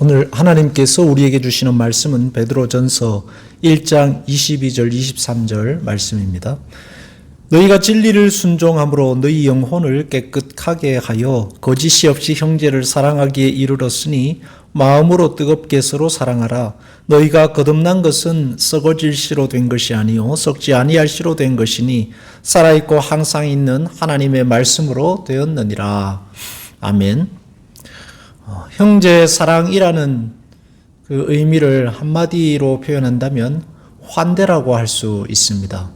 오늘 하나님께서 우리에게 주시는 말씀은 베드로전서 1장 22절 23절 말씀입니다. 너희가 진리를 순종함으로 너희 영혼을 깨끗하게 하여 거짓이 없이 형제를 사랑하기에 이르렀으니 마음으로 뜨겁게 서로 사랑하라. 너희가 거듭난 것은 썩어질 씨로 된 것이 아니요 썩지 아니할 씨로 된 것이니 살아있고 항상 있는 하나님의 말씀으로 되었느니라. 아멘. 형제 사랑이라는 그 의미를 한마디로 표현한다면 환대라고 할 수 있습니다.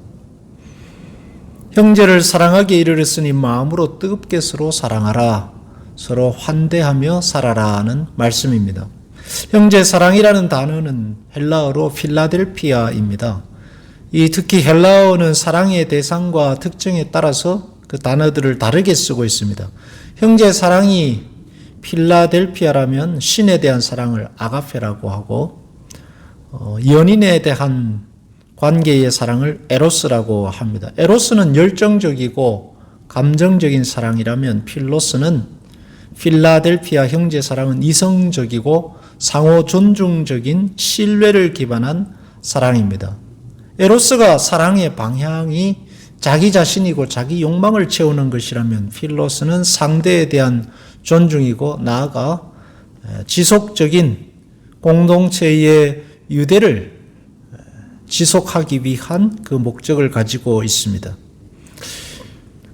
형제를 사랑하기에 이르렀으니 마음으로 뜨겁게 서로 사랑하라. 서로 환대하며 살아라는 말씀입니다. 형제 사랑이라는 단어는 헬라어로 필라델피아입니다. 특히 헬라어는 사랑의 대상과 특징에 따라서 그 단어들을 다르게 쓰고 있습니다. 형제 사랑이 필라델피아라면 신에 대한 사랑을 아가페라고 하고 연인에 대한 관계의 사랑을 에로스라고 합니다. 에로스는 열정적이고 감정적인 사랑이라면 필라델피아 형제 사랑은 이성적이고 상호 존중적인 신뢰를 기반한 사랑입니다. 에로스가 사랑의 방향이 자기 자신이고 자기 욕망을 채우는 것이라면 필로스는 상대에 대한 존중이고 나아가 지속적인 공동체의 유대를 지속하기 위한 그 목적을 가지고 있습니다.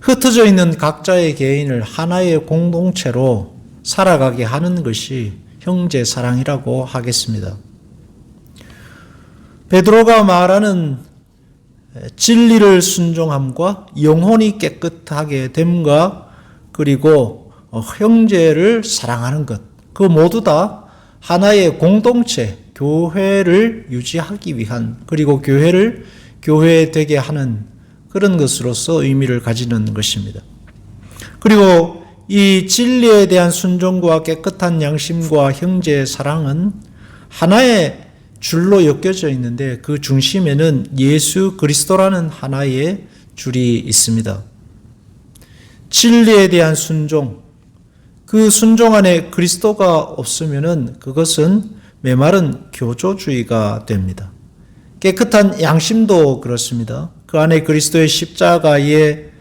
흩어져 있는 각자의 개인을 하나의 공동체로 살아가게 하는 것이 형제 사랑이라고 하겠습니다. 베드로가 말하는 진리를 순종함과 영혼이 깨끗하게 됨과 그리고 형제를 사랑하는 것, 그 모두 다 하나의 공동체, 교회를 유지하기 위한 그리고 교회를 교회되게 하는 그런 것으로서 의미를 가지는 것입니다. 그리고 이 진리에 대한 순종과 깨끗한 양심과 형제의 사랑은 하나의 줄로 엮여져 있는데 그 중심에는 예수 그리스도라는 하나의 줄이 있습니다. 진리에 대한 순종, 그 순종 안에 그리스도가 없으면은 그것은 메마른 교조주의가 됩니다. 깨끗한 양심도 그렇습니다. 그 안에 그리스도의 십자가의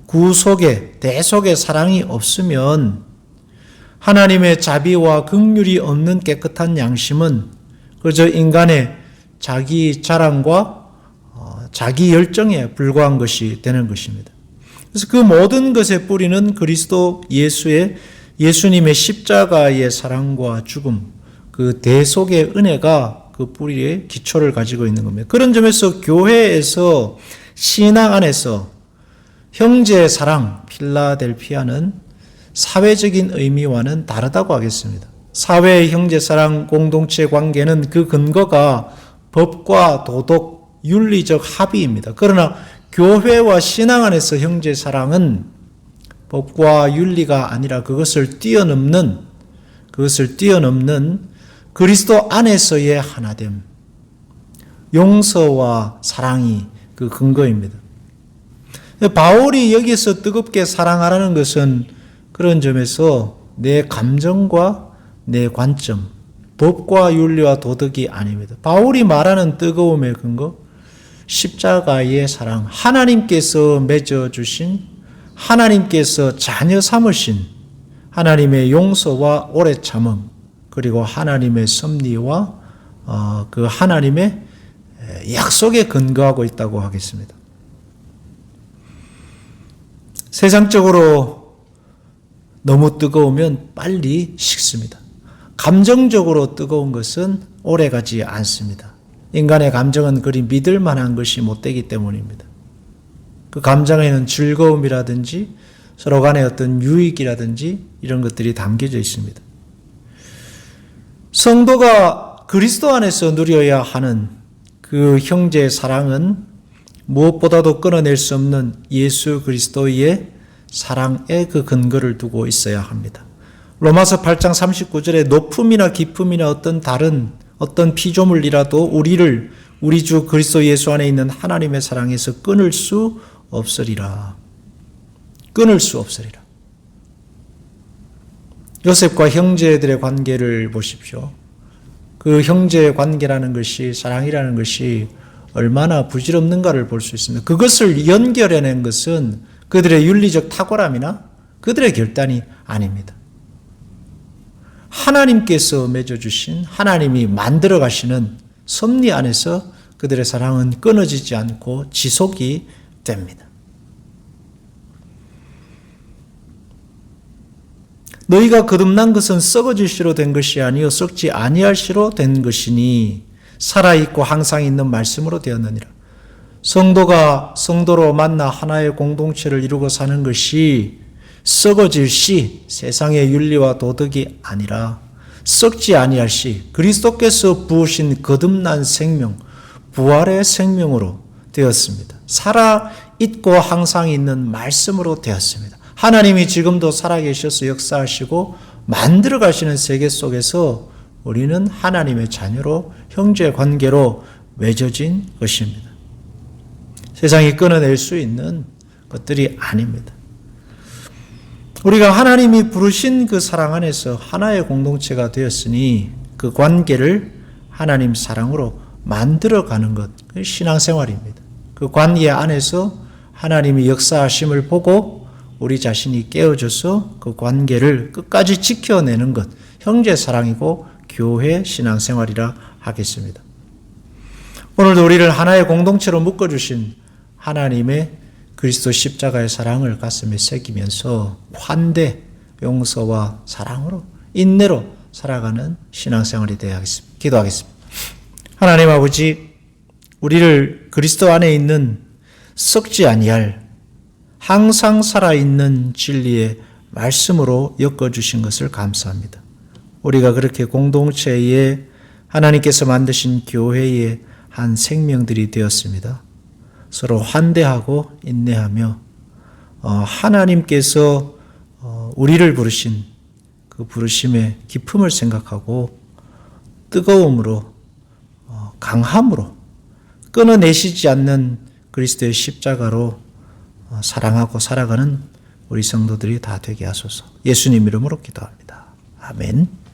구속의 대속의 사랑이 없으면 하나님의 자비와 긍휼이 없는 깨끗한 양심은 그저 인간의 자기 자랑과 자기 열정에 불과한 것이 되는 것입니다. 그래서 그 모든 것의 뿌리는 그리스도 예수님의 십자가의 사랑과 죽음, 그 대속의 은혜가 그 뿌리의 기초를 가지고 있는 겁니다. 그런 점에서 교회에서 신앙 안에서 형제의 사랑, 필라델피아는 사회적인 의미와는 다르다고 하겠습니다. 사회의 형제 사랑 공동체 관계는 그 근거가 법과 도덕, 윤리적 합의입니다. 그러나 교회와 신앙 안에서 형제 사랑은 법과 윤리가 아니라 그것을 뛰어넘는 그리스도 안에서의 하나됨, 용서와 사랑이 그 근거입니다. 바울이 여기서 뜨겁게 사랑하라는 것은 그런 점에서 내 감정과 내 관점, 법과 윤리와 도덕이 아닙니다. 바울이 말하는 뜨거움의 근거, 십자가의 사랑, 하나님께서 맺어주신, 하나님께서 자녀 삼으신 하나님의 용서와 오래 참음, 그리고 하나님의 섭리와 그 하나님의 약속에 근거하고 있다고 하겠습니다. 세상적으로 너무 뜨거우면 빨리 식습니다. 감정적으로 뜨거운 것은 오래가지 않습니다. 인간의 감정은 그리 믿을 만한 것이 못 되기 때문입니다. 그 감정에는 즐거움이라든지 서로 간의 어떤 유익이라든지 이런 것들이 담겨져 있습니다. 성도가 그리스도 안에서 누려야 하는 그 형제의 사랑은 무엇보다도 끊어낼 수 없는 예수 그리스도의 사랑의 그 근거를 두고 있어야 합니다. 로마서 8장 39절에 높음이나 깊음이나 어떤 피조물이라도 우리 주 그리스도 예수 안에 있는 하나님의 사랑에서 끊을 수 없으리라. 요셉과 형제들의 관계를 보십시오. 그 형제의 관계라는 것이, 사랑이라는 것이 얼마나 부질없는가를 볼 수 있습니다. 그것을 연결해낸 것은 그들의 윤리적 탁월함이나 그들의 결단이 아닙니다. 하나님께서 맺어주신, 하나님이 만들어 가시는 섭리 안에서 그들의 사랑은 끊어지지 않고 지속이 됩니다. 너희가 거듭난 것은 썩어질 시로 된 것이 아니요 썩지 아니할 시로 된 것이니 살아있고 항상 있는 말씀으로 되었느니라. 성도가 성도로 만나 하나의 공동체를 이루고 사는 것이 썩어질 시, 세상의 윤리와 도덕이 아니라 썩지 아니할 시, 그리스도께서 부으신 거듭난 생명, 부활의 생명으로 되었습니다. 살아있고 항상 있는 말씀으로 되었습니다. 하나님이 지금도 살아계셔서 역사하시고 만들어 가시는 세계 속에서 우리는 하나님의 자녀로 형제 관계로 맺어진 것입니다. 세상이 끊어낼 수 있는 것들이 아닙니다. 우리가 하나님이 부르신 그 사랑 안에서 하나의 공동체가 되었으니 그 관계를 하나님 사랑으로 만들어가는 것, 그 신앙생활입니다. 그 관계 안에서 하나님이 역사하심을 보고 우리 자신이 깨어져서 그 관계를 끝까지 지켜내는 것, 형제 사랑이고 교회 신앙생활이라 하겠습니다. 오늘도 우리를 하나의 공동체로 묶어주신 하나님의 그리스도 십자가의 사랑을 가슴에 새기면서 환대, 용서와 사랑으로, 인내로 살아가는 신앙생활이 되어야 하겠습니다. 기도하겠습니다. 하나님 아버지, 우리를 그리스도 안에 있는 썩지 아니할 항상 살아있는 진리의 말씀으로 엮어주신 것을 감사합니다. 우리가 그렇게 공동체에 하나님께서 만드신 교회의 한 생명들이 되었습니다. 서로 환대하고 인내하며 하나님께서 우리를 부르신 그 부르심의 깊음을 생각하고 뜨거움으로 강함으로 끊어내시지 않는 그리스도의 십자가로 사랑하고 살아가는 우리 성도들이 다 되게 하소서. 예수님 이름으로 기도합니다. 아멘.